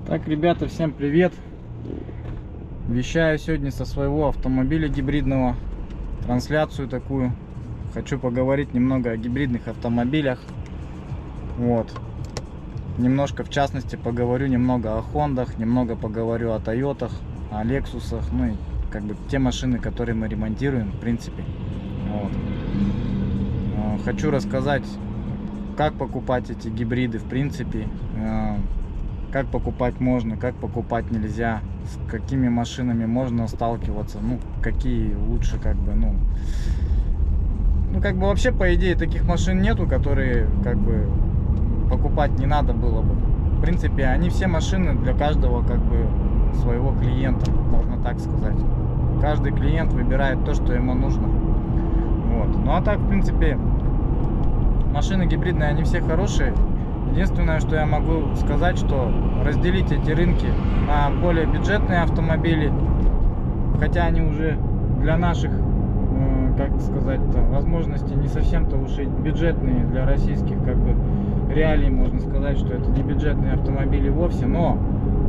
Так, ребята, всем привет! Вещаю сегодня со своего автомобиля гибридного. Трансляцию такую. Хочу поговорить немного о гибридных автомобилях. Вот. Немножко, в частности, поговорю немного о Хондах, немного поговорю о Тойотах, о Лексусах. Ну и как бы те машины, которые мы ремонтируем, в принципе. Вот. Хочу рассказать, как покупать эти гибриды, в принципе. Как покупать можно, как покупать нельзя, с какими машинами можно сталкиваться, ну, какие лучше, как бы, как бы вообще, по идее, таких машин нету, которые, как бы, покупать не надо было бы. В принципе, они все машины для каждого, как бы, своего клиента, можно так сказать. Каждый клиент выбирает то, что ему нужно. Вот. Ну, а так, в принципе, машины гибридные, они все хорошие. Единственное, что я могу сказать, что разделить эти рынки на более бюджетные автомобили, хотя они уже для наших, как сказать-то, возможностей не совсем-то уж и бюджетные для российских, как бы, реалий, можно сказать, что это не бюджетные автомобили вовсе, но,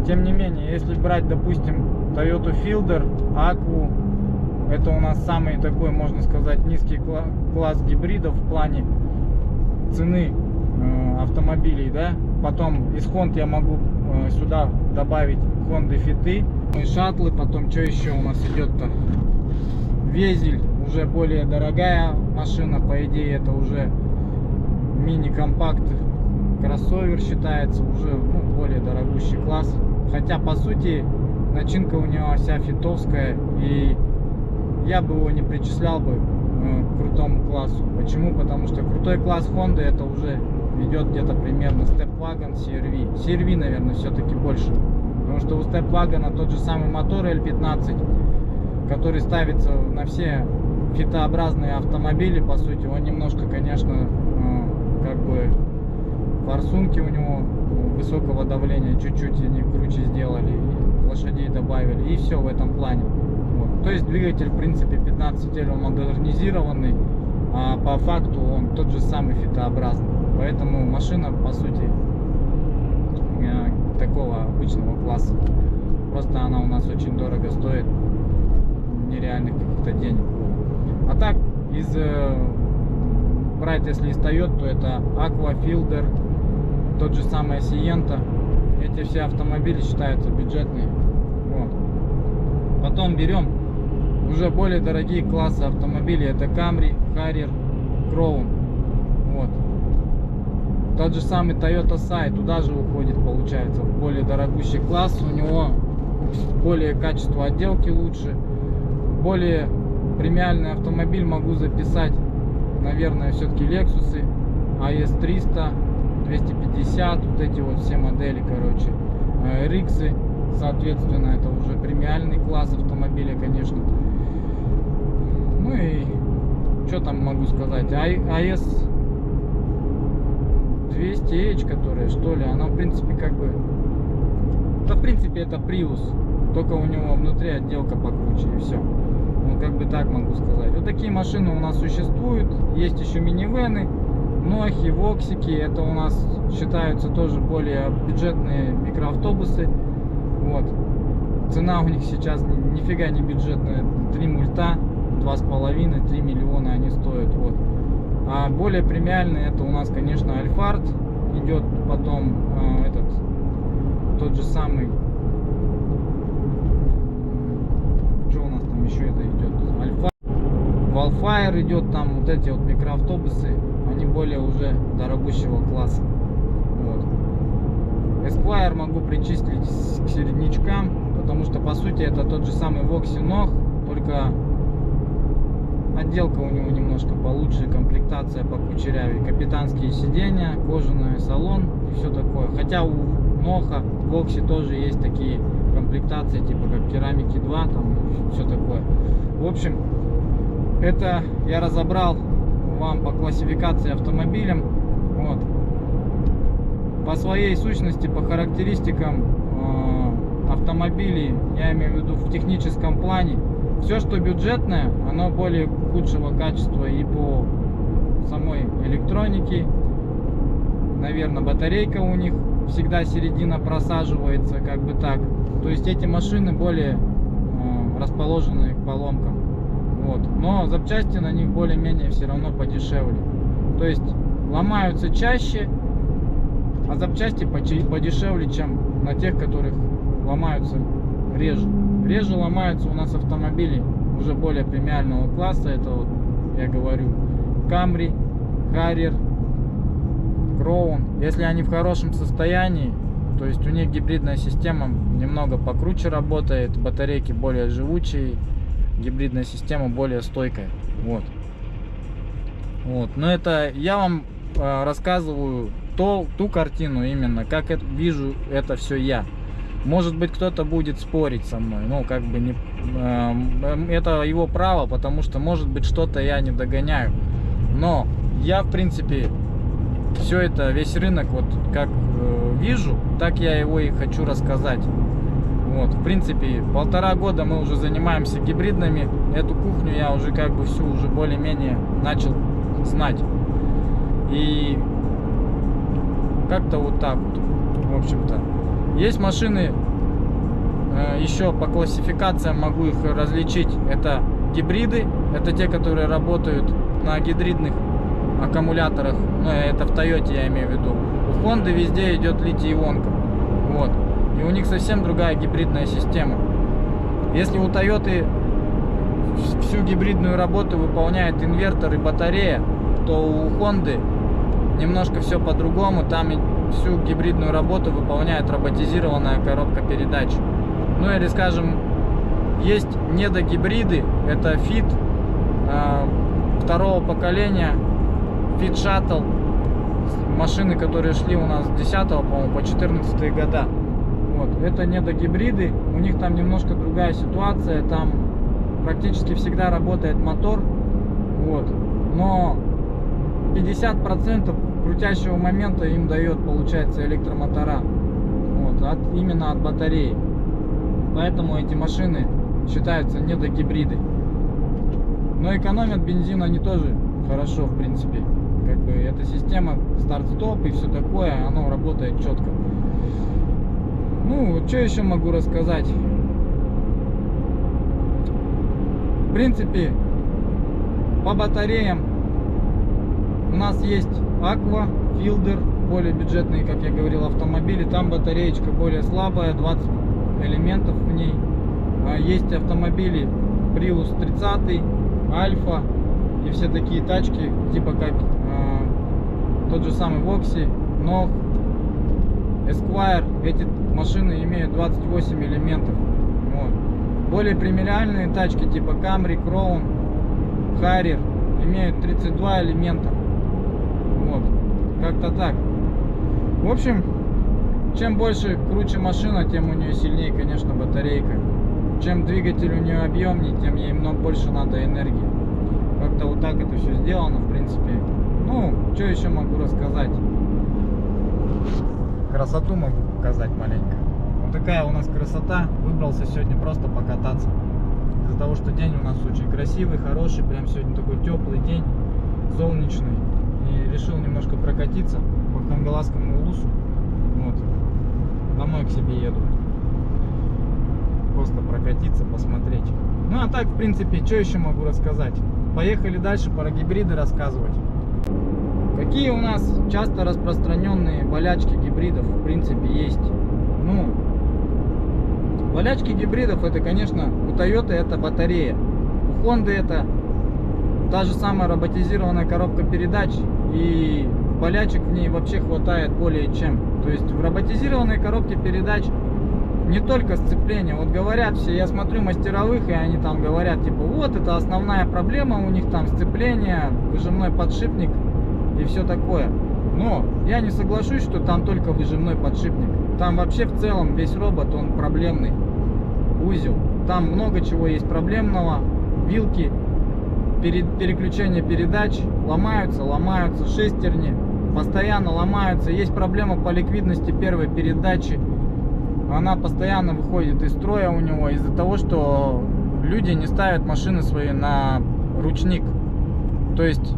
тем не менее, если брать, допустим, Toyota Fielder, Aqua, это у нас самый такой, можно сказать, низкий класс гибридов в плане цены автомобилей, да. Потом из Honda я могу сюда добавить Honda Fit и шаттлы. Потом что еще у нас идет-то? Везель, уже более дорогая машина, по идее это уже мини-компакт, кроссовер считается, уже более дорогущий класс. Хотя по сути начинка у него вся фитовская, и я бы его не причислял бы к крутому классу. Почему? Потому что крутой класс Honda это уже идет где-то примерно Stepwagon, CR-V. CR-V, наверное, все-таки больше. Потому что у Stepwagon тот же самый мотор L15, который ставится на все фитообразные автомобили, по сути. Он немножко, конечно, как бы форсунки у него высокого давления чуть-чуть они круче сделали, лошадей добавили, и все в этом плане. Вот. То есть двигатель, в принципе, 15L он модернизированный, а по факту он тот же самый фитообразный. Поэтому машина, по сути, такого обычного класса. Просто она у нас очень дорого стоит, нереальных каких-то денег. А так, брать, если из Toyota, то это Aqua, Fielder, тот же самый Sienta. Эти все автомобили считаются бюджетные. Вот. Потом берем уже более дорогие классы автомобилей. Это Camry, Harrier, Crown. Вот. Тот же самый Toyota Sai туда же уходит, получается, в более дорогущий класс. У него более качество отделки лучше. Более премиальный автомобиль могу записать, наверное, все-таки Lexus, AS300, 250, вот эти вот все модели, короче. RX, соответственно, это уже премиальный класс автомобиля, конечно. Ну и что там могу сказать? AS 200H, которая, что ли, она, в принципе, как бы, да, в принципе, это Prius, только у него внутри отделка покруче, и все. Ну, как бы так могу сказать. Вот такие машины у нас существуют. Есть еще минивены, Нохи, Воксики. Это у нас считаются тоже более бюджетные микроавтобусы. Вот. Цена у них сейчас нифига не бюджетная. 3 мульта, 2,5-3 миллиона они стоят. Вот. А более премиальный это у нас, конечно, Альфард идет, потом тот же самый, что у нас там еще это идет, Wildfire идет, там вот эти вот микроавтобусы, они более уже дорогущего класса. Вот. Esquire могу причислить к середнячкам, потому что по сути это тот же самый Voxy Nog, только отделка у него немножко получше, комплектация покучерявее, капитанские сиденья, кожаный салон и все такое. Хотя у Ноха, Вокси тоже есть такие комплектации, типа как Керамики 2, там все такое. В общем, это я разобрал вам по классификации автомобилям. Вот. По своей сущности, по характеристикам автомобилей, я имею в виду в техническом плане, все, что бюджетное, оно более худшего качества и по самой электронике. Наверное, батарейка у них всегда середина просаживается, как бы так. То есть эти машины более расположены к поломкам. Вот. Но запчасти на них более-менее все равно подешевле. То есть ломаются чаще, а запчасти подешевле, чем на тех, которых ломаются реже. Реже ломаются у нас автомобили уже более премиального класса. Это вот, я говорю, Camry, Harrier, Crown. Если они в хорошем состоянии, то есть у них гибридная система немного покруче работает, батарейки более живучие, гибридная система более стойкая. Вот. Но это я вам рассказываю ту картину именно, как вижу это все я. Может быть, кто-то будет спорить со мной, ну, как бы не, это его право, потому что, может быть, что-то я не догоняю. Но я, в принципе, все это, весь рынок, вот как вижу, так я его и хочу рассказать. Вот, в принципе, 1,5 года мы уже занимаемся гибридными. Эту кухню я уже как бы всю уже более-менее начал знать. И как-то вот так вот, в общем-то. Есть машины, еще по классификациям могу их различить. Это гибриды, это те, которые работают на гибридных аккумуляторах. Ну, это в Toyota я имею в виду. У Honda везде идет литий-ионка. Вот. И у них совсем другая гибридная система. Если у Toyota всю гибридную работу выполняет инвертор и батарея, то у Honda немножко все по-другому. Там всю гибридную работу выполняет роботизированная коробка передач. Ну или, скажем, есть недогибриды. Это Fit второго поколения, Fit Shuttle. Машины, которые шли у нас с 10 по-моему, по 14 года. Вот. Это недогибриды. У них там немножко другая ситуация. Там практически всегда работает мотор. Вот. Но 50% крутящего момента им дает, получается, электромотора. Вот. Именно от батареи. Поэтому эти машины считаются недогибриды. Но экономят бензин они тоже хорошо, в принципе. Как бы эта система старт-стоп и все такое, оно работает четко. Ну, что еще могу рассказать? В принципе, по батареям у нас есть Aqua, Fielder, более бюджетные, как я говорил, автомобили. Там батареечка более слабая, 20 элементов в ней. Есть автомобили Prius 30, Альфа и все такие тачки, типа как тот же самый Voxy, Nog, Esquire. Эти машины имеют 28 элементов. Вот. Более премиальные тачки типа Camry, Crown, Harrier имеют 32 элемента. Вот. Как-то так. В общем, чем больше круче машина, тем у нее сильнее, конечно, батарейка. Чем двигатель у нее объемнее, тем ей много больше надо энергии. Как-то вот так это все сделано, в принципе. Ну, что еще могу рассказать? Красоту могу показать маленько. Вот такая у нас красота. Выбрался сегодня просто покататься. Из-за того, что день у нас очень красивый, хороший. Прям сегодня такой теплый день, солнечный. И решил немножко прокатиться по Хангаласскому улусу. Вот. Домой к себе еду. Просто прокатиться, посмотреть. Ну а так, в принципе, что еще могу рассказать? Поехали дальше про гибриды рассказывать. Какие у нас часто распространенные болячки гибридов, в принципе, есть? Ну, болячки гибридов, это, конечно, у Toyota это батарея. У Honda это та же самая роботизированная коробка передач. И болячек в ней вообще хватает более чем. То есть в роботизированной коробке передач не только сцепление. Вот говорят все, я смотрю мастеровых, и они там говорят, типа, вот это основная проблема у них, там сцепление, выжимной подшипник и все такое. Но я не соглашусь, что там только выжимной подшипник. Там вообще в целом весь робот, он проблемный узел. Там много чего есть проблемного. Вилки, переключение передач ломаются, шестерни постоянно ломаются. Есть проблема по ликвидности первой передачи. Она постоянно выходит из строя у него из-за того, что люди не ставят машины свои на ручник. То есть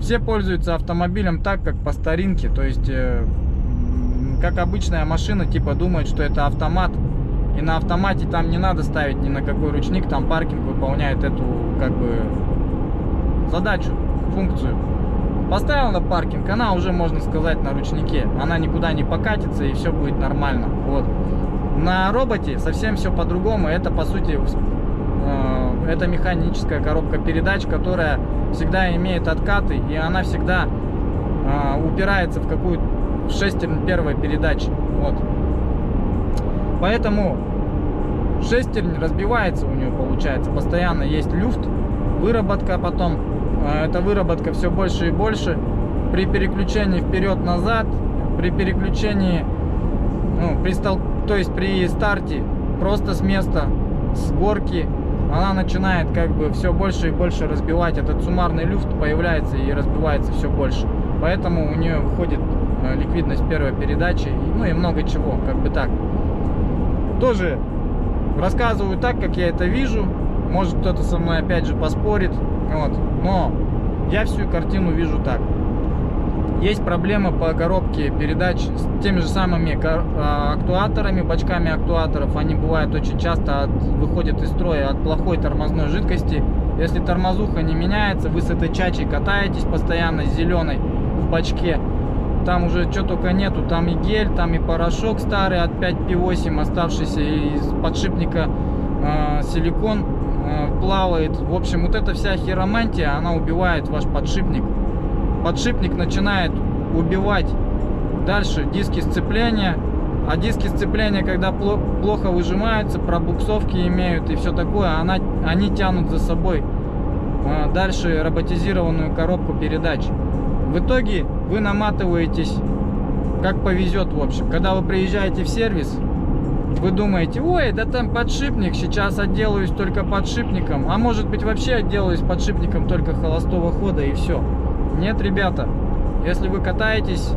все пользуются автомобилем так, как по старинке. То есть как обычная машина, типа думает, что это автомат. И на автомате там не надо ставить ни на какой ручник, там паркинг выполняет эту как бы задачу, функцию. Поставил на паркинг, она уже, можно сказать, на ручнике. Она никуда не покатится и все будет нормально. Вот. На роботе совсем все по-другому. Это, по сути, это механическая коробка передач, которая всегда имеет откаты, и она всегда упирается в какую-то шестерню первой передачи. Вот. Поэтому шестерня разбивается у нее, получается. Постоянно есть люфт, выработка потом. Эта выработка все больше и больше. При переключении вперед-назад, при переключении, то есть при старте просто с места, с горки, она начинает как бы все больше и больше разбивать. Этот суммарный люфт появляется и разбивается все больше. Поэтому у нее выходит ликвидность первой передачи, ну и много чего, как бы так. Тоже рассказываю так, как я это вижу. Может, кто-то со мной опять же поспорит. Вот. Но я всю картину вижу так. Есть проблема по коробке передач с теми же самыми актуаторами, бачками актуаторов. Они бывают очень часто выходят из строя от плохой тормозной жидкости. Если тормозуха не меняется, вы с этой чачей катаетесь постоянно, с зеленой в бачке. Там уже что только нету, там и гель, там и порошок старый от 5P8 оставшийся, из подшипника силикон плавает. В общем, вот эта вся хиромантия, она убивает ваш подшипник. Подшипник начинает убивать дальше диски сцепления. А диски сцепления, когда плохо выжимаются, пробуксовки имеют и все такое, они тянут за собой дальше роботизированную коробку передач. В итоге вы наматываетесь, как повезет, в общем. Когда вы приезжаете в сервис, вы думаете: ой, да там подшипник, сейчас отделаюсь только подшипником. А может быть, вообще отделаюсь подшипником только холостого хода и все. Нет, ребята, если вы катаетесь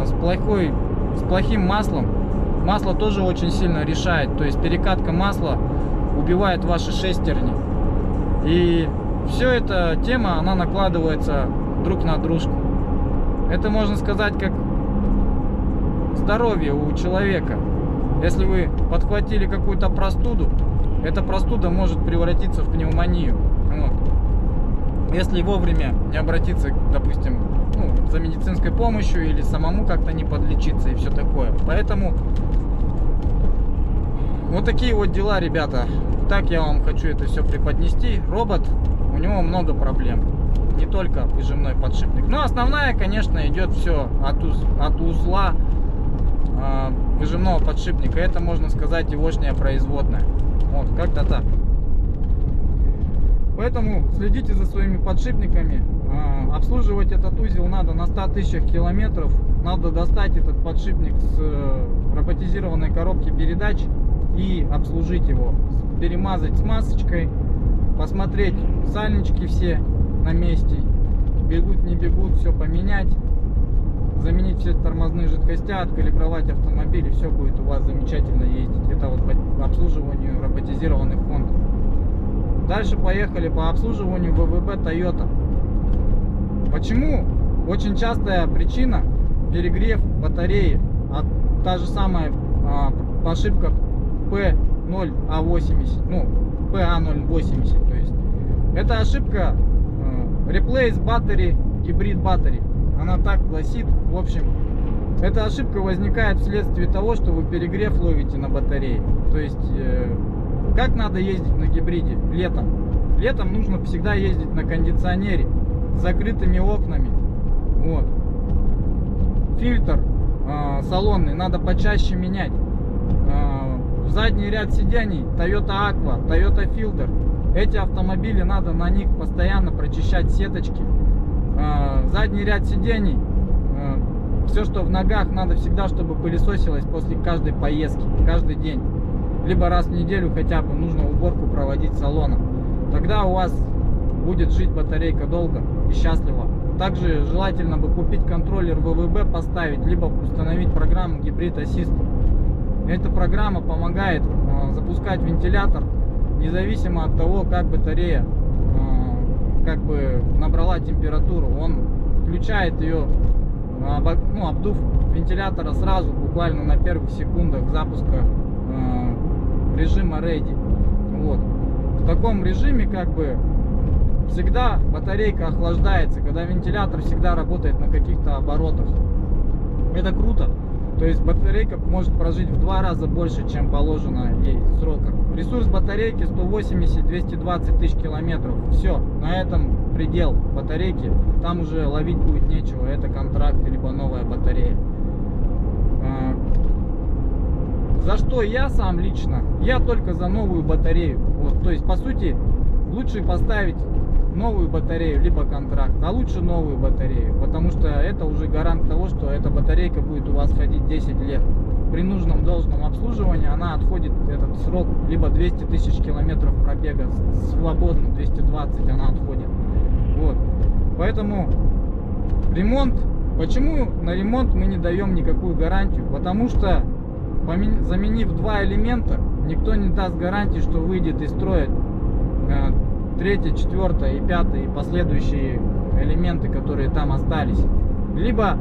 с плохим маслом, масло тоже очень сильно решает. То есть перекатка масла убивает ваши шестерни. И все эта тема, она накладывается друг на дружку. Это, можно сказать, как здоровье у человека. Если вы подхватили какую-то простуду, эта простуда может превратиться в пневмонию. Вот. Если вовремя не обратиться, допустим, за медицинской помощью или самому как-то не подлечиться и все такое. Поэтому вот такие вот дела, ребята. Так я вам хочу это все преподнести. Робот, у него много проблем. Не только выжимной подшипник. Но основная, конечно, идет все от узла выжимного подшипника. Это, можно сказать, егошняя производная. Вот, как-то так. Поэтому следите за своими подшипниками. Обслуживать этот узел надо на 100 тысячах километров. Надо достать этот подшипник с роботизированной коробки передач и обслужить его. Перемазать смазочкой, посмотреть, сальнички все на месте, бегут, не бегут, все поменять, заменить все тормозные жидкости, откалибровать автомобиль, и все будет у вас замечательно ездить. Это вот по обслуживанию роботизированных Honda. Дальше поехали по обслуживанию ВВБ Toyota. Почему? Очень частая причина — перегрев батареи. Та же самая ошибка P0A80, PA080, то есть это ошибка Replace Battery Hybrid Battery. Она так гласит. В общем, эта ошибка возникает вследствие того, что вы перегрев ловите на батарее. То есть, как надо ездить на гибриде летом? Летом нужно всегда ездить на кондиционере с закрытыми окнами. Вот. Фильтр салонный надо почаще менять. Задний ряд сидений Toyota Aqua, Toyota Filter. Эти автомобили надо на них постоянно прочищать сеточки. Задний ряд сидений, все, что в ногах, надо всегда, чтобы пылесосилось после каждой поездки, каждый день. Либо раз в неделю хотя бы нужно уборку проводить салона. Тогда у вас будет жить батарейка долго и счастливо. Также желательно бы купить контроллер ВВБ, поставить, либо установить программу Hybrid Assist. Эта программа помогает запускать вентилятор независимо от того, как батарея как бы набрала температуру. Он включает ее обдув вентилятора сразу, буквально на первых секундах запуска режима Ready. Вот. В таком режиме как бы всегда батарейка охлаждается, когда вентилятор всегда работает на каких-то оборотах. Это круто. То есть батарейка может прожить в 2 раза больше, чем положено ей срока. Ресурс батарейки 180-220 тысяч километров. Все, на этом предел батарейки. Там уже ловить будет нечего. Это контракт, либо новая батарея. За что я сам лично? Я только за новую батарею. Вот, то есть, по сути, лучше поставить новую батарею, либо контракт, а лучше новую батарею, потому что это уже гарант того, что эта батарейка будет у вас ходить 10 лет. При нужном должном обслуживании она отходит этот срок, либо 200 тысяч километров пробега свободно, 220 она отходит. Вот. Поэтому ремонт, почему на ремонт мы не даем никакую гарантию? Потому что заменив 2 элемента, никто не даст гарантии, что выйдет из строя 3, 4 и 5 и последующие элементы, которые там остались. Либо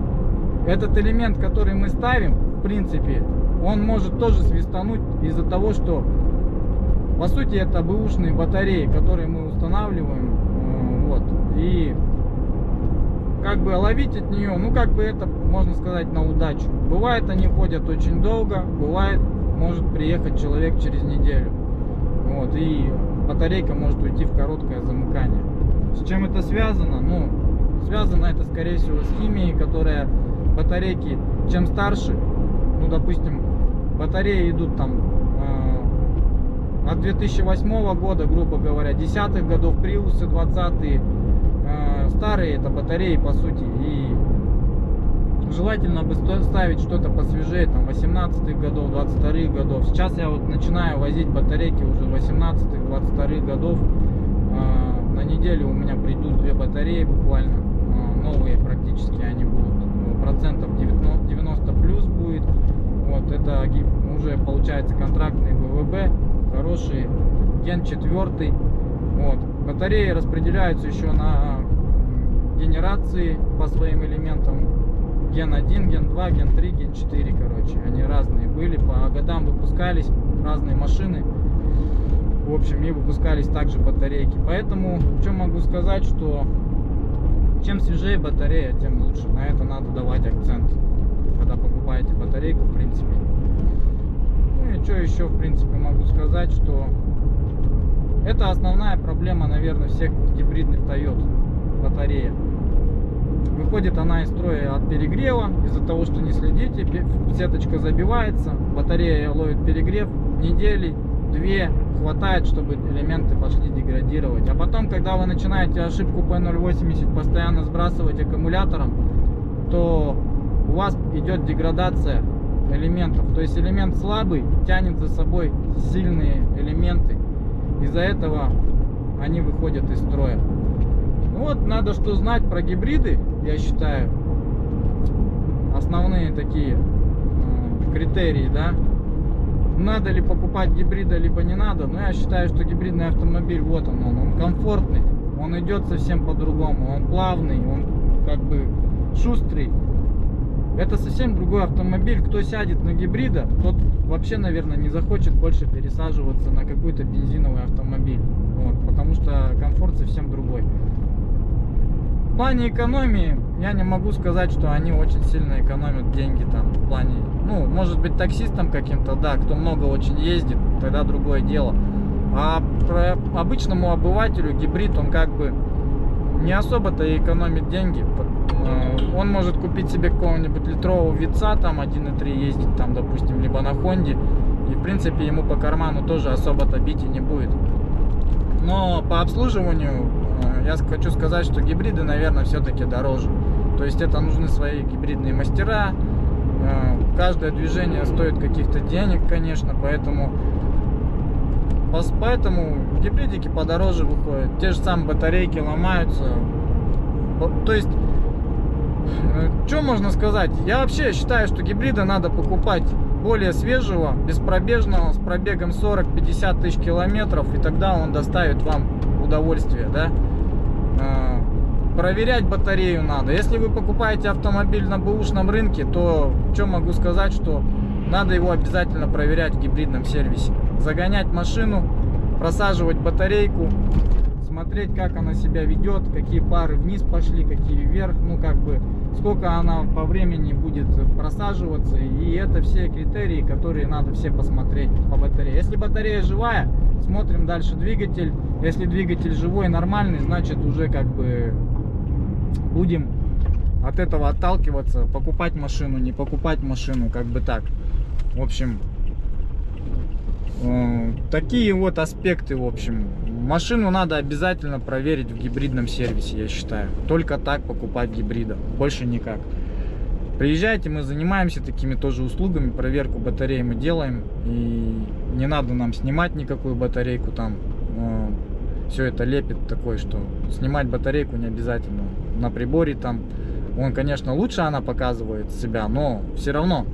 этот элемент, который мы ставим, в принципе, он может тоже свистануть из-за того, что по сути это бэушные батареи, которые мы устанавливаем, вот, и как бы ловить от нее, ну как бы это можно сказать на удачу. Бывает они ходят очень долго, бывает может приехать человек через неделю, вот, и батарейка может уйти в короткое замыкание. С чем это связано? Ну, связано это скорее всего с химией, которая батарейки, чем старше, ну допустим, батареи идут там от 2008 года, грубо говоря, 10-х годов, приусы 20-е, старые это батареи по сути, и желательно бы ставить что-то посвежее, там 18-х годов, 22-х годов. Сейчас я вот начинаю возить батарейки уже 18-х, 22-х годов. На неделю у меня придут 2 батареи буквально, новые практически они будут, процентов 90 плюс будет. Вот это уже получается контрактные ВВБ, хорошие, ген 4. Вот. Батареи распределяются еще на генерации по своим элементам. Ген 1, ген 2, ген 3, ген 4, короче. Они разные были, по годам выпускались разные машины. В общем, и выпускались также батарейки. Поэтому, что могу сказать, что чем свежее батарея, тем лучше. На это надо давать акцент, когда покупаете батарейку, в принципе. Ну и что еще, в принципе, могу сказать, что это основная проблема, наверное, всех гибридных Toyota. Батарея. Выходит она из строя от перегрева, из-за того, что не следите, сеточка забивается, батарея ловит перегрев, недели 2 хватает, чтобы элементы пошли деградировать. А потом, когда вы начинаете ошибку P080 постоянно сбрасывать аккумулятором, то у вас идет деградация элементов. То есть элемент слабый тянет за собой сильные элементы. Из-за этого они выходят из строя. Ну вот, надо что знать про гибриды, я считаю, основные такие критерии, да. Надо ли покупать гибрида, либо не надо. Но я считаю, что гибридный автомобиль, вот он комфортный, он идет совсем по-другому, он плавный, он как бы шустрый. Это совсем другой автомобиль. Кто сядет на гибрида, тот вообще, наверное, не захочет больше пересаживаться на какой-то бензиновый автомобиль. Вот, потому что комфорт совсем другой. В плане экономии я не могу сказать, что они очень сильно экономят деньги там в плане, ну, может быть, таксистам каким-то, да, кто много очень ездит, тогда другое дело. А про обычному обывателю гибрид, он как бы не особо-то и экономит деньги. Он может купить себе какого-нибудь литрового вица, там 1.3 ездить, там, допустим, либо на Хонде, и в принципе ему по карману тоже особо-то бить и не будет. Но по обслуживанию я хочу сказать, что гибриды, наверное, все-таки дороже. То есть это нужны свои гибридные мастера. Каждое движение стоит каких-то денег, конечно, поэтому гибридики подороже выходят. Те же самые батарейки ломаются. То есть, что можно сказать? Я вообще считаю, что гибрида надо покупать более свежего, беспробежного, с пробегом 40-50 тысяч километров, и тогда он доставит вам удовольствие, да? проверять батарею надо. Если вы покупаете автомобиль на бэушном рынке, то что могу сказать, что надо его обязательно проверять в гибридном сервисе. Загонять машину, просаживать батарейку, смотреть, как она себя ведет, какие пары вниз пошли, какие вверх, ну как бы сколько она по времени будет просаживаться. И это все критерии, которые надо все посмотреть по батарее. Если батарея живая, смотрим дальше двигатель. Если двигатель живой, нормальный, значит уже как бы будем от этого отталкиваться, покупать машину, не покупать машину, как бы так. В общем, такие вот аспекты. В общем, машину надо обязательно проверить в гибридном сервисе, я считаю. Только так покупать гибрида, больше никак. Приезжайте, мы занимаемся такими тоже услугами, проверку батареи мы делаем. И не надо нам снимать никакую батарейку, там все это лепит такой, что снимать батарейку не обязательно. На приборе там, он, конечно, лучше она показывает себя, но все равно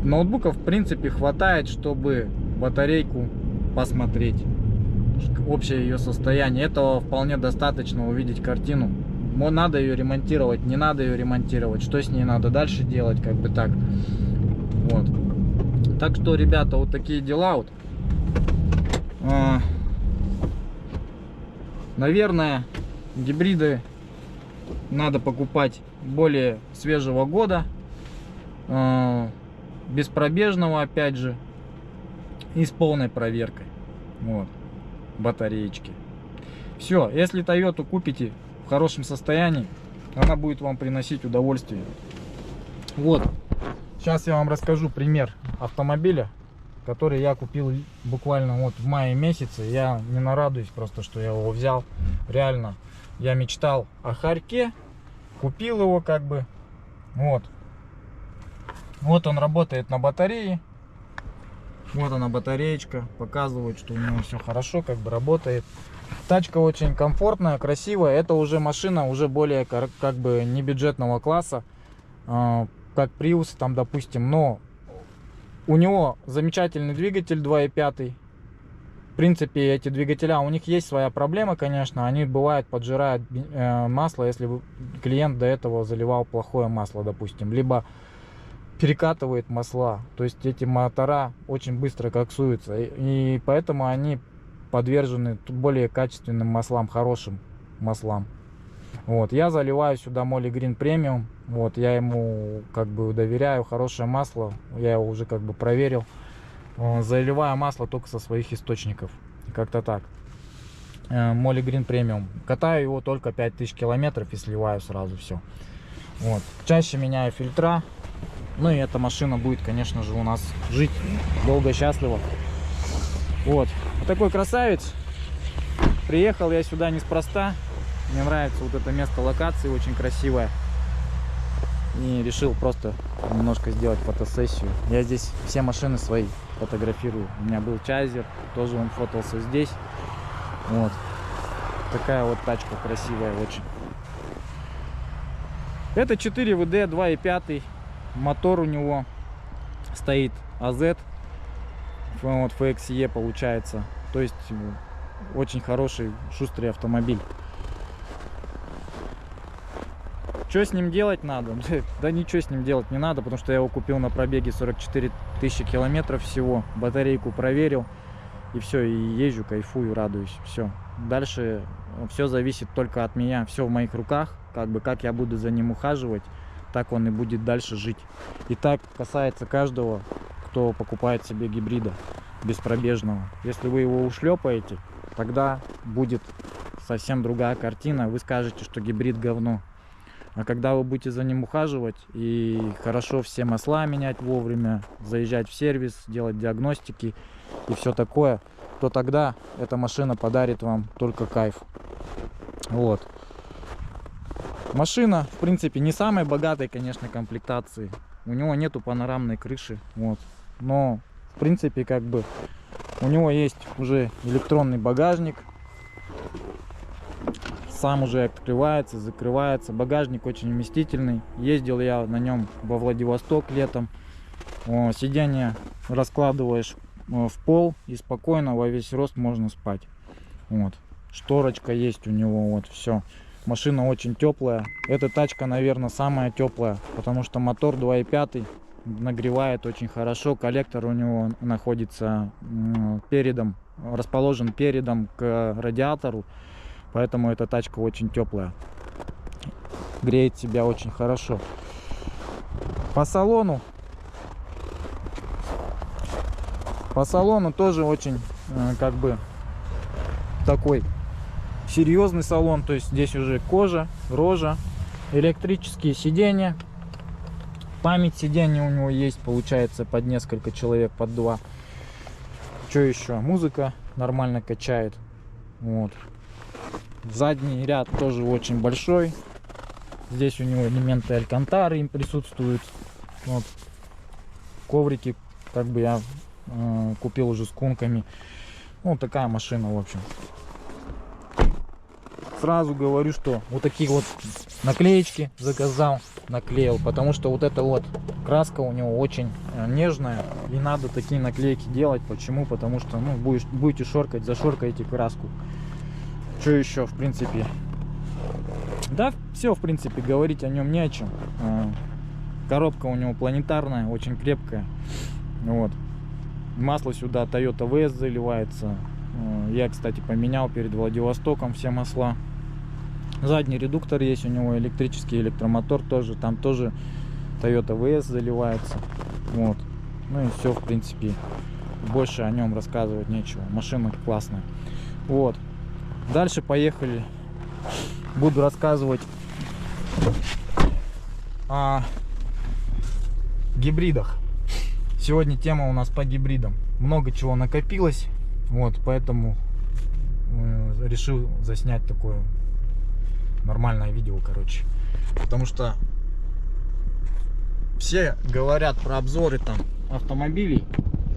ноутбуков в принципе хватает, чтобы батарейку посмотреть, общее ее состояние. Этого вполне достаточно увидеть картину. Надо ее ремонтировать, не надо ее ремонтировать, что с ней надо дальше делать, как бы так. Вот. Так что, ребята, вот такие дела вот. Наверное, гибриды надо покупать более свежего года, беспробежного, опять же, и с полной проверкой. Вот, батареечки. Все, если Toyota купите в хорошем состоянии, она будет вам приносить удовольствие. Вот, сейчас я вам расскажу пример автомобиля, который я купил буквально вот в мае месяце. Я не нарадуюсь просто, что я его взял. Реально, я мечтал о Харьке, купил его как бы. Вот. Вот он работает на батарее. Вот она батареечка, показывает, что у него все хорошо, как бы работает. Тачка очень комфортная, красивая. Это уже машина уже более как бы не бюджетного класса, как Prius там, допустим. Но у него замечательный двигатель 2.5. В принципе, эти двигателя, у них есть своя проблема, конечно. Они бывают поджирают масло, если клиент до этого заливал плохое масло, допустим, либо перекатывает масла. То есть эти мотора очень быстро коксуются, и поэтому они подвержены более качественным маслам, хорошим маслам. Вот, я заливаю сюда Moly Green Premium. Вот, я ему как бы доверяю, хорошее масло, я его уже как бы проверил. Заливаю масло только со своих источников, как-то так. Moly Green Premium. Катаю его только 5000 километров и сливаю сразу все. Вот, чаще меняю фильтра. Ну и эта машина будет, конечно же, у нас жить долго, счастливо. Вот, вот такой красавец. Приехал я сюда неспроста. Мне нравится вот это место локации, очень красивое. И решил просто немножко сделать фотосессию. Я здесь все машины свои фотографирую. У меня был Чайзер, тоже он фотался здесь. Вот. Такая вот тачка красивая очень. Это 4 ВД 2.5. Мотор у него стоит AZ. Вот FXE получается. То есть очень хороший, шустрый автомобиль. Что с ним делать надо? Да ничего с ним делать не надо, потому что я его купил на пробеге 44 тысячи километров всего. Батарейку проверил. И все, и езжу, кайфую, радуюсь. Все. Дальше все зависит только от меня. Все в моих руках. Как бы как я буду за ним ухаживать, так он и будет дальше жить. И так касается каждого, кто покупает себе гибрида беспробежного. Если вы его ушлепаете, тогда будет совсем другая картина. Вы скажете, что гибрид говно. А когда вы будете за ним ухаживать и хорошо все масла менять вовремя, заезжать в сервис, делать диагностики и все такое, то тогда эта машина подарит вам только кайф. Вот. Машина, в принципе, не самой богатой, конечно, комплектации. У него нету панорамной крыши. Вот. Но, в принципе, как бы у него есть уже электронный багажник. Сам уже открывается, закрывается. Багажник очень вместительный. Ездил я на нем во Владивосток летом. Сиденье раскладываешь в пол и спокойно во весь рост можно спать. Вот. Шторочка есть у него, вот все. Машина очень теплая. Эта тачка, наверное, самая теплая, потому что мотор 2.5 нагревает очень хорошо. Коллектор у него находится передом, расположен передом к радиатору, поэтому эта тачка очень теплая. Греет себя очень хорошо. По салону тоже очень как бы такой серьезный салон. То есть здесь уже кожа, рожа, электрические сиденья, память сидений у него есть, получается, под несколько человек, под 2. Что еще? Музыка нормально качает. Вот. Задний ряд тоже очень большой. Здесь у него элементы алькантары им присутствуют. Вот. Коврики как бы я купил уже с кунками. Вот такая машина, в общем. Сразу говорю, что вот такие вот наклеечки заказал, наклеил, потому что вот эта вот краска у него очень нежная, и надо такие наклейки делать. Почему? Потому что, ну, будете шоркать, зашоркаете краску. Что еще, в принципе? Да, все, в принципе, говорить о нем не о чем. Коробка у него планетарная, очень крепкая. Вот. Масло сюда Toyota VS заливается. Я, кстати, поменял перед Владивостоком все масла. Задний редуктор есть у него, электрический электромотор тоже. Там тоже Toyota VS заливается. Вот. Ну и все, в принципе. Больше о нем рассказывать нечего. Машина классная. Вот. Дальше поехали. Буду рассказывать о гибридах. Сегодня тема у нас по гибридам. Много чего накопилось. Вот, поэтому решил заснять такое нормальное видео, короче. Потому что все говорят про обзоры там автомобилей,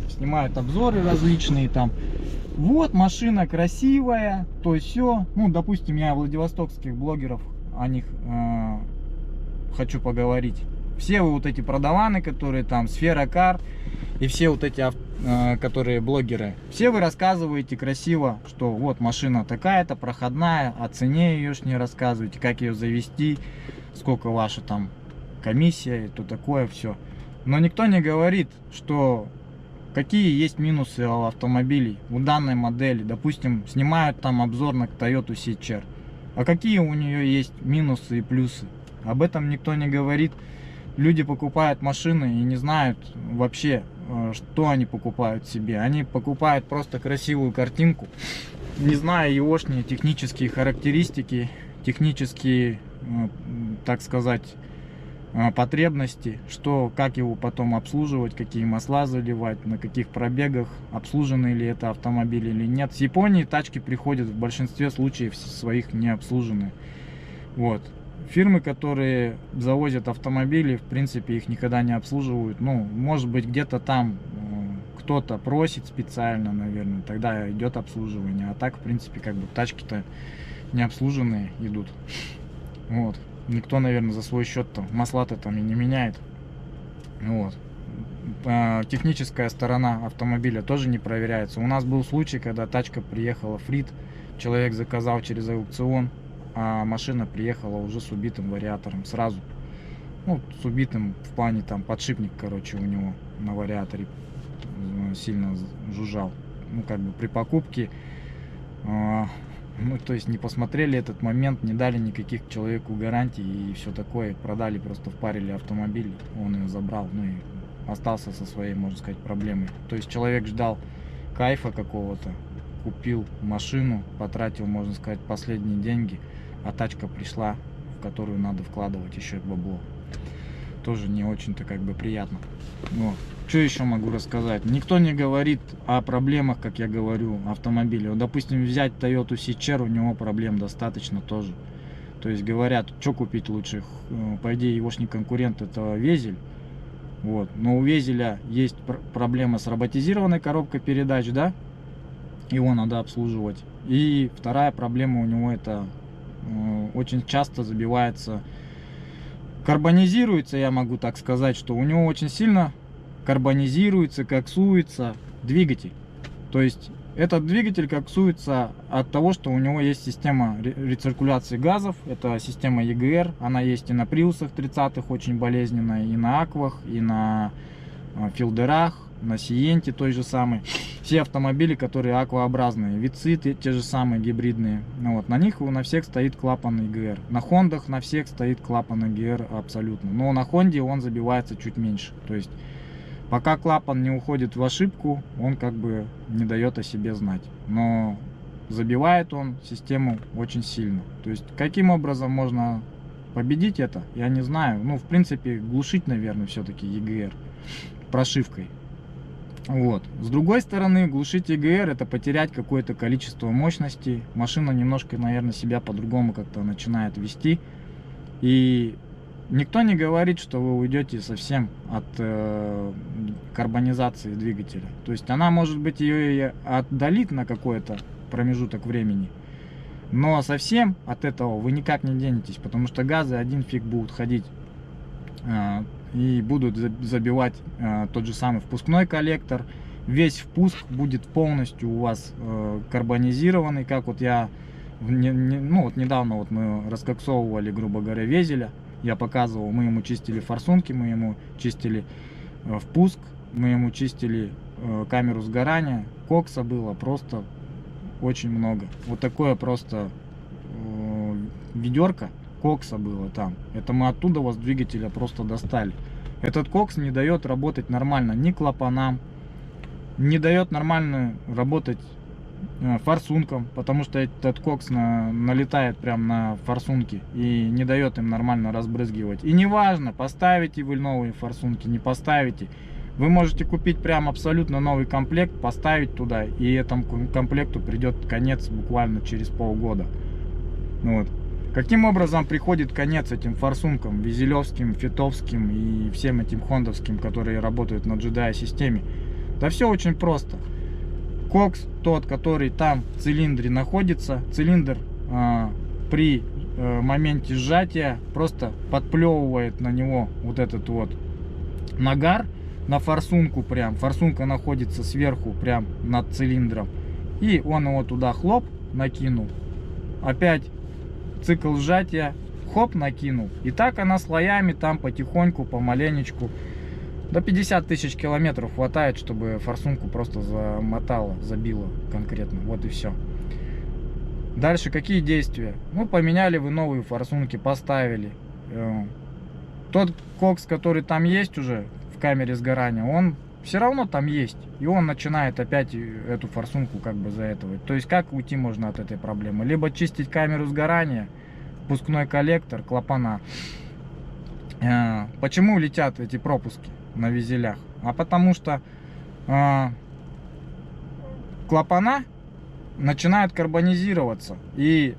снимают обзоры различные там. Вот, машина красивая, то все. Ну, допустим, я владивостокских блогеров о них хочу поговорить. Все вы вот эти продаваны, которые там, Сфера Кар, и все вот эти, которые блогеры, все вы рассказываете красиво, что вот машина такая-то, проходная, о цене ее не рассказываете, как ее завести, сколько ваша там комиссия и то такое все. Но никто не говорит, что какие есть минусы у автомобилей у данной модели. Допустим, снимают там обзор на Toyota CHR. А какие у нее есть минусы и плюсы? Об этом никто не говорит. Люди покупают машины и не знают вообще, что они покупают себе. Они покупают просто красивую картинку, не зная егошние технические характеристики, технические, так сказать, потребности, что, как его потом обслуживать, какие масла заливать, на каких пробегах, обслужены ли это автомобиль или нет. С Японии тачки приходят в большинстве случаев своих не обслуженные. Вот. Фирмы, которые завозят автомобили, в принципе, их никогда не обслуживают. Ну, может быть, где-то там кто-то просит специально, наверное, тогда идет обслуживание. А так, в принципе, как бы тачки-то не обслуженные идут. Вот. Никто, наверное, за свой счет-то масла-то там и не меняет. Вот. Техническая сторона автомобиля тоже не проверяется. У нас был случай, когда тачка приехала фрит, человек заказал через аукцион, а машина приехала уже с убитым вариатором сразу. Ну, с убитым в плане там подшипник, короче, у него на вариаторе сильно жужжал. Ну, как бы при покупке, ну, то есть не посмотрели этот момент, не дали никаких человеку гарантий и все такое. Продали, просто впарили автомобиль, он ее забрал, ну и остался со своей, можно сказать, проблемой. То есть человек ждал кайфа какого-то, купил машину, потратил, можно сказать, последние деньги, а тачка пришла, в которую надо вкладывать еще бабло. Тоже не очень-то как бы приятно. Вот. Что еще могу рассказать? Никто не говорит о проблемах, как я говорю, автомобиля. Вот, допустим, взять Toyota CHR, у него проблем достаточно тоже. То есть говорят, что купить лучше. По идее, егошний конкурент это Везель. Вот. Но у Везеля есть проблема с роботизированной коробкой передач, да? Его надо обслуживать. И вторая проблема у него это очень часто забивается, карбонизируется, я могу так сказать, что у него очень сильно карбонизируется, коксуется двигатель. То есть Этот двигатель коксуется от того, что у него есть система рециркуляции газов. Это система EGR. Она есть и на приусах 30-х, очень болезненная, и на аквах, и на филдерах, на сиенте той же самой. Все автомобили, которые аквообразные, вицы те же самые гибридные. Вот, на них на всех стоит клапан EGR. На Хондах на всех стоит клапан EGR абсолютно. Но на Хонде он забивается чуть меньше. То есть пока клапан не уходит в ошибку, он как бы не дает о себе знать. Но забивает он систему очень сильно. То есть каким образом можно победить это, я не знаю. Ну, в принципе, глушить, наверное, все-таки EGR прошивкой. Вот. С другой стороны, глушить EGR — это потерять какое-то количество мощности. Машина немножко, наверное, себя по-другому как-то начинает вести. И никто не говорит, что вы уйдете совсем от карбонизации двигателя. То есть она, может быть, ее и отдалит на какой-то промежуток времени. Но совсем от этого вы никак не денетесь, потому что газы один фиг будут ходить. И будут забивать тот же самый впускной коллектор. Весь впуск будет полностью у вас карбонизированный, как вот я ну вот недавно вот мы раскоксовывали, грубо говоря, Везеля. Я показывал, мы ему чистили форсунки, мы ему чистили впуск, мы ему чистили камеру сгорания. Кокса было просто очень много. Вот такое просто ведерко кокса было там. Это мы оттуда вас двигателя просто достали. Этот кокс не дает работать нормально ни клапанам, не дает нормально работать форсункам, потому что этот кокс налетает прям на форсунки и не дает им нормально разбрызгивать. И неважно, поставите вы новые форсунки, не поставите, вы можете купить прям абсолютно новый комплект, поставить туда, и этому комплекту придет конец буквально через полгода. Вот. Каким образом приходит конец этим форсункам, везелевским, фитовским и всем этим хондовским, которые работают на GDI системе? Да все очень просто. Кокс, тот, который там в цилиндре находится, цилиндр при моменте сжатия просто подплевывает на него вот этот вот нагар, на форсунку прям. Форсунка находится сверху прям над цилиндром. И он его туда хлоп накинул. Опять цикл сжатия, хоп, накинул. И так она слоями там потихоньку, помаленечку. До 50 тысяч километров хватает, чтобы форсунку просто замотало, забило конкретно. Вот и все. Дальше какие действия? Ну, поменяли вы новые форсунки, поставили. Тот кокс, который там есть уже в камере сгорания, он все равно там есть. И он начинает опять эту форсунку как бы заэтовать. То есть как уйти можно от этой проблемы? Либо чистить камеру сгорания, впускной коллектор, клапана. Почему летят эти пропуски на везелях? А потому что клапана начинают карбонизироваться. И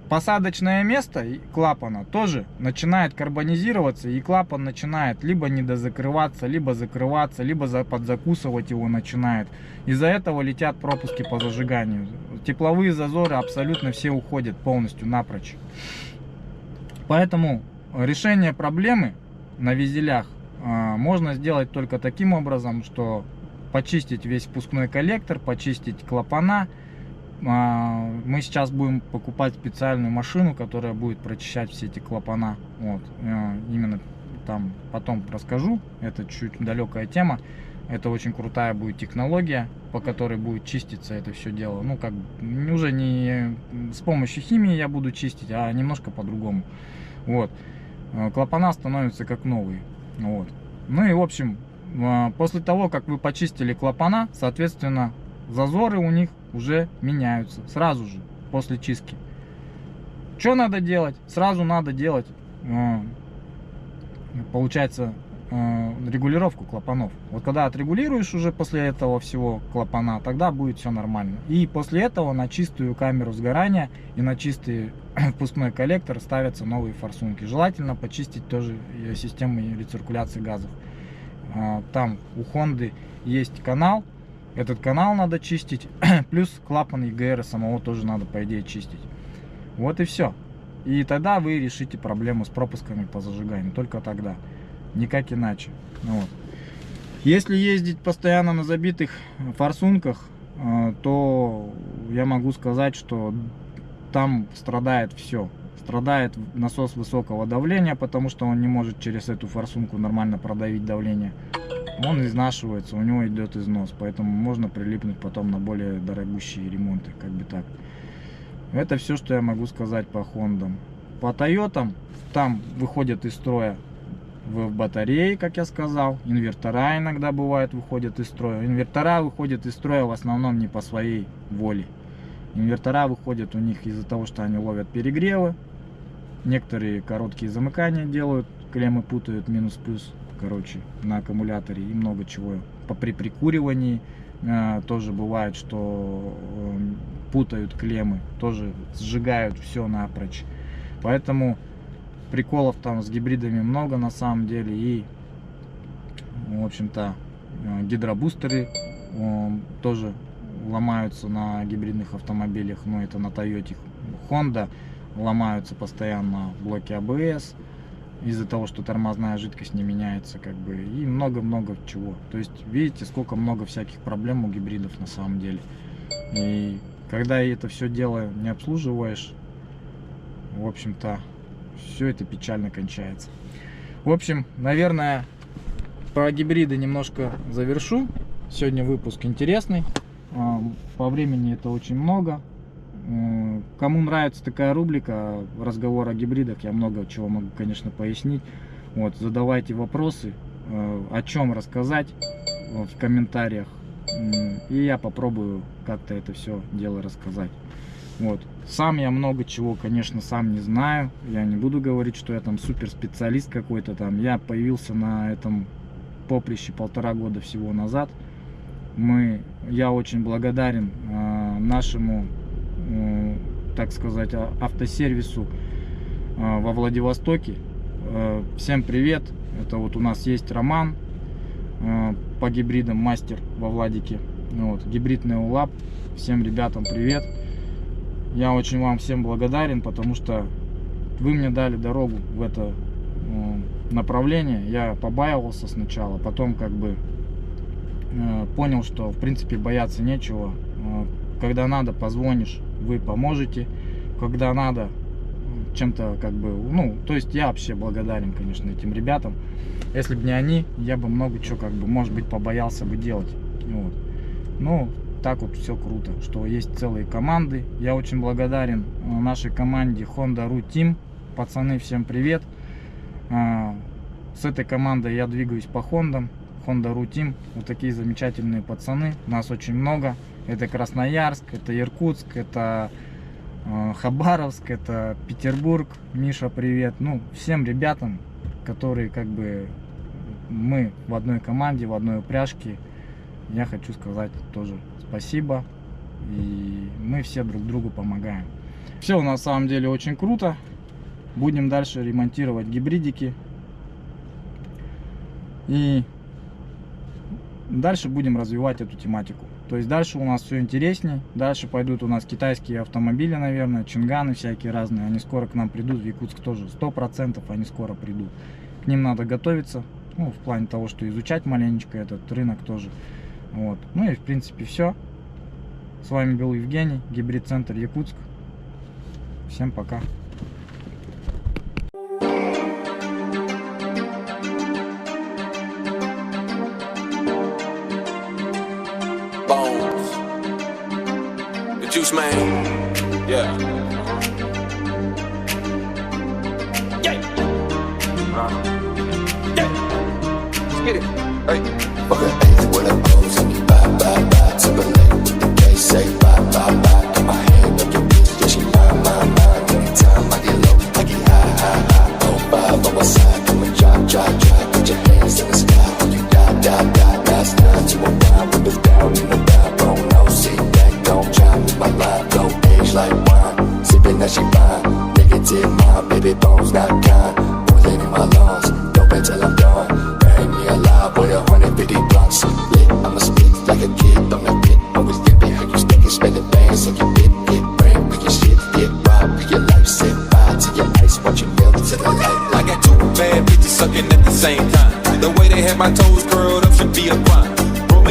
посадочное место клапана тоже начинает карбонизироваться. И клапан начинает либо недозакрываться, либо закрываться, либо подзакусывать его начинает. Из-за этого летят пропуски по зажиганию. Тепловые зазоры абсолютно все уходят полностью напрочь. Поэтому решение проблемы на везелях можно сделать только таким образом, что почистить весь впускной коллектор, почистить клапана. Мы сейчас будем покупать специальную машину, которая будет прочищать все эти клапана. Вот. Именно там потом расскажу. Это чуть далекая тема. Это очень крутая будет технология, по которой будет чиститься это все дело. Ну, как бы уже не с помощью химии я буду чистить, а немножко по-другому. Вот. Клапана становятся как новые. Вот. Ну и в общем, после того, как вы почистили клапана, соответственно, зазоры у них уже меняются сразу же после чистки. Что надо делать? Сразу надо делать, получается, регулировку клапанов. Вот когда отрегулируешь уже после этого всего клапана, тогда будет все нормально. И после этого на чистую камеру сгорания и на чистый впускной коллектор ставятся новые форсунки. Желательно почистить тоже систему рециркуляции газов. Там у Хонды есть канал. Этот канал надо чистить. Плюс клапан EGR самого тоже надо, по идее, чистить. Вот и все. И тогда вы решите проблему с пропусками по зажиганию. Только тогда. Никак иначе. Вот. Если ездить постоянно на забитых форсунках, то я могу сказать, что там страдает все. Страдает насос высокого давления, потому что он не может через эту форсунку нормально продавить давление. Он изнашивается, у него идет износ, поэтому можно прилипнуть потом на более дорогущие ремонты, как бы так. Это все, что я могу сказать по Хондам. По Тойотам там выходят из строя в батареи, как я сказал. Инвертора иногда бывает выходят из строя. Инвертора выходят из строя в основном не по своей воле. Инвертора выходят у них из-за того, что они ловят перегревы. Некоторые короткие замыкания делают, клеммы путают, минус-плюс, короче, на аккумуляторе и много чего. При прикуривании тоже бывает, что путают клеммы, тоже сжигают все напрочь. Поэтому приколов там с гибридами много на самом деле. И, в общем-то, гидробустеры тоже ломаются на гибридных автомобилях. Но это на Toyota, Honda ломаются постоянно блоки ABS из-за того, что тормозная жидкость не меняется, как бы, и много-много чего. То есть видите, сколько много всяких проблем у гибридов на самом деле. И когда это все дело не обслуживаешь, в общем-то, все это печально кончается. В общем, наверное, про гибриды немножко завершу. Сегодня выпуск интересный. По времени это очень много. Кому нравится такая рубрика разговор о гибридах, я много чего могу, конечно, пояснить. Вот, задавайте вопросы, о чем рассказать в комментариях, и я попробую как-то это все дело рассказать. Вот. Сам я много чего, конечно, сам не знаю. Я не буду говорить, что я там супер специалист какой-то там. Я появился на этом поприще 1,5 года всего назад. Я очень благодарен нашему, так сказать, автосервису во Владивостоке. Всем привет! Это вот у нас есть Роман по гибридам, мастер во Владике. Вот, гибридный УЛАП. Всем ребятам привет! Я очень вам всем благодарен, потому что вы мне дали дорогу в это направление. Я побаивался сначала, потом как бы понял, что в принципе бояться нечего. Когда надо, позвонишь, вы поможете. Когда надо, чем-то как бы, то есть я вообще благодарен, конечно, этим ребятам. Если бы не они, я бы много чего, как бы, может быть, побоялся бы делать. Вот. Ну, так вот все круто, что есть целые команды. Я очень благодарен нашей команде Honda.ru Team. Пацаны, всем привет. С этой командой я двигаюсь по Хондам. Honda.ru Team. Вот такие замечательные пацаны. Нас очень много. Это Красноярск, это Иркутск, это Хабаровск, это Петербург. Миша, привет. Ну, всем ребятам, которые как бы мы в одной команде, в одной упряжке, я хочу сказать тоже спасибо. И мы все друг другу помогаем. Все на самом деле очень круто. Будем дальше ремонтировать гибридики. И дальше будем развивать эту тематику. То есть дальше у нас все интереснее. Дальше пойдут у нас китайские автомобили, наверное, чинганы всякие разные. Они скоро к нам придут, в Якутск тоже. 100% они скоро придут. К ним надо готовиться. Ну, в плане того, что изучать маленечко этот рынок тоже. Вот. Ну и в принципе все. С вами был Евгений, Гибрид-центр Якутск. Всем пока. Juice man, yeah. Yeah. Yeah. Let's get it. Hey. Fuck an eighth with a pose and you bye. Timberlake with the K say bye. Got my hand on your bitch, yeah she mine. Anytime I get low, I get high. 05 on my side, come and drop. Put your hands in the sky, when you die. Last time to a rhyme, with us down in the backbone. No seat back, don't try me, my life go age like wine. Sipping that she fine, negative mind, baby bones not kind. Poison in my lungs, dope until I'm done. Bang me alive with 150 blunts. Lit, I'm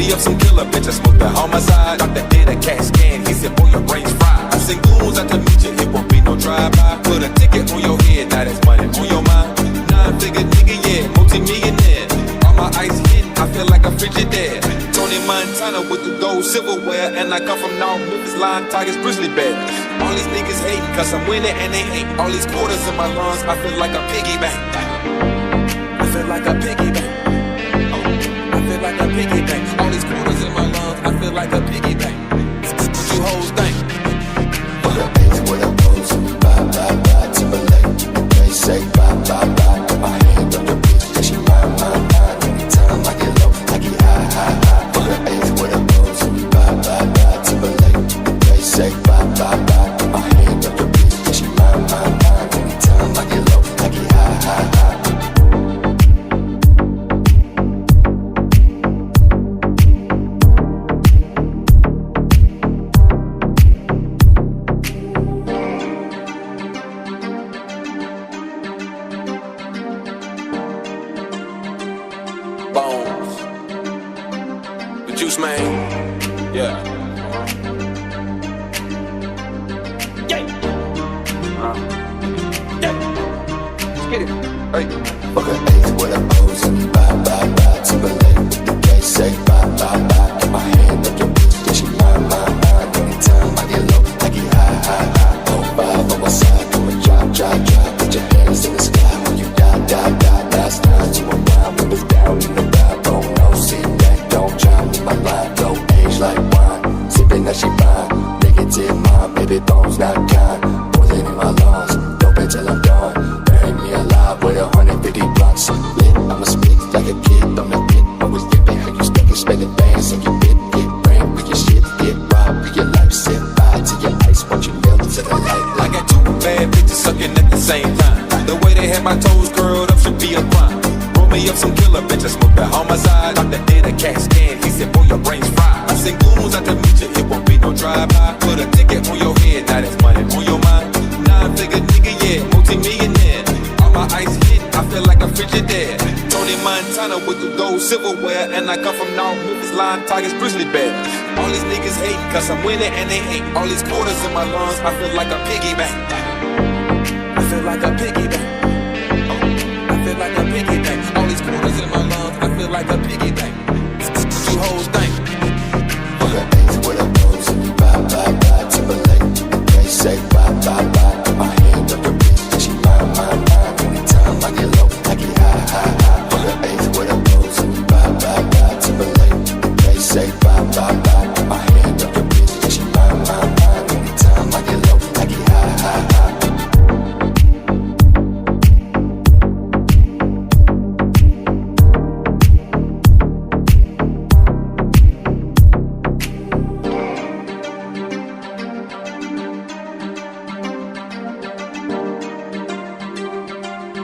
me up some killer, bitch, I smoke that homicide. Doctor did a CAT scan, he said, boy, your brain's fried. I seen goons out to meet you, it won't be no drive-by. Put a ticket on your head, now that's money on your mind. 9-figure nigga, yeah, multi-millionaire. All my ice hit, I feel like a Frigidaire. Tony Montana with the gold silverware. And I come from North Memphis, Lion, Tigers, Grizzly Bear. All these niggas hate, cause I'm winning and they hate. All these quarters in my lungs, I feel like a piggy bank. I feel like a piggy bank. I feel like a piggy bank. All these quarters in my lungs, I feel like a piggy bank. What you hoes think? For the A's with a pose, bye, bye, bye, Timberlake. They say bye, bye, bye. Got my hand on your bitch, yeah, she mine, mine, mine. Anytime I get low, I get high, high, high. For the A's with a pose, bye, bye, bye, Timberlake. They say bye, bye, bye. Got my hand on your bitch, yeah, she mine, mine, mine. Anytime I get low, I get high, high, high. Bones. The Juice Man. Yeah. Yeah. Yeah. Let's get it. Hey. Fuck a A's with a pose, bye, bye, bye, Timberlake. They say bye, bye, bye. Got my hand on your bitch, yeah, she mine, mine, mine. Anytime I get low, I get high, high, high. Oh, five on my side, do a drop, drop, drop. Put your hands in the sky when you die, die, die. Last time to a rhyme, when it's down in the vibe. Oh no, sit back, don't try me, my life go age like wine. Sipping that she fine, negative mind, baby bones not kind. Poison in my lungs, dope until I'm done. Bury me alive with 150 blunts. Lit, I'ma speak like a kid on the pit. Always dipping, how you stuck and spending bands in your bit. Get brain with your shit, get robbed with your life. Set fire to your ice, watch you melt to the light. I got two bad bitches sucking at the same time. The way they had my toes curled up should be a crime. Roll me up some killer, bitch, I smoke that homicide. Doctor did a CAT scan, he said, boy, your brain's fried. I seen goons out to meet you, it won't be no drive-by. Put a ticket on your head, now that's money on your mind. 9-figure nigga, yeah, multi-millionaire. All my ice hit, I feel like a Frigidaire. Tony Montana with the gold silverware. And I come from North Memphis, Lion, Tigers, Grizzly Bear. All these niggas hate, cause I'm winning and they hate. All these quarters in my lungs, I feel like a piggy bank. I feel like a piggy bank. I feel like a piggy bank. All these quarters in my lungs, I feel like a piggy bank. What you hoes think? Fuck a A's with a pose, bye, bye, bye, Timberlake. They say bye, bye, bye. Got my hand on your bitch, yeah, she mine, mine, mine. Anytime I get low, I get high, high, high. Fuck a A's with a pose, bye, bye, bye, Timberlake. They say bye, bye, bye. Got my hand on your bitch, yeah, she mine, mine, mine. Anytime I get low, I get high, high, high.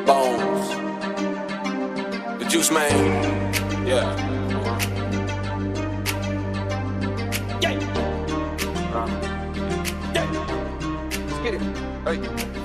Bones. The Juice Man. Yeah. Yeah. Yeah. Let's get it. Hey.